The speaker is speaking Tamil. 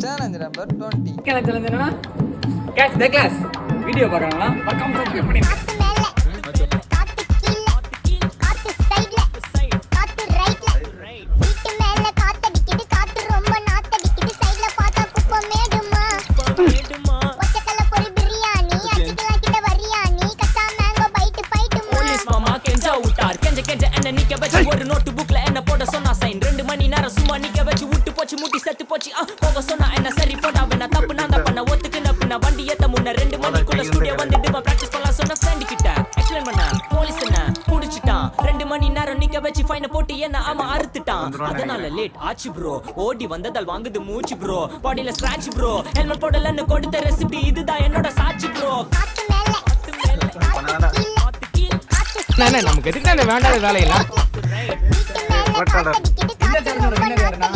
Challenge number 20. சேலஞ்ச் என்னன்னா கேட்ச் தி கிளாஸ். வீடியோ பார்க்கறாங்களா? பக்கம் சப்ஸ்கிரைப் பண்ணி ஒரு நோட்டு புக்ல என்ன போட சொன்னா சைன் 2 மணி நேரம் சும்மா நிக்க வச்சு விட்டு போச்சு முட்டி செத்து போச்சு போக சொன்னா என்ன சரி போட்டா வேணா தப்பு நான் தான் பண்ண ஒத்துக்குன பின்ன வண்டி ஏத்த முன்ன 2 மணிக்குள்ள ஸ்டுடியோ வந்துட்டு பிராக்டிஸ் பண்ணலாம் சொன்ன ஃப்ரெண்ட் கிட்ட எக்ஸ்பிளைன் பண்ண போலீஸ் என்ன புடிச்சிட்டான் 2 மணி நேரம் நிக்க வச்சு ஃபைன போட்டு என்ன ஆமா அறுத்துட்டான் அதனால லேட் ஆச்சு ப்ரோ ஓடி வந்ததால் வாங்குது மூச்சு ப்ரோ பாடியில ஸ்கிராட்ச் ப்ரோ ஹெல்மெட் போடலன்னு கொடுத்த ரெசிபி இதுதான் என்னோட சாட்சி ப்ரோ நமக்கு எதுக்கு அந்த வேண்டாத வேலையெல்லாம் இந்த சேனலோட வின்னர் யாருன்னா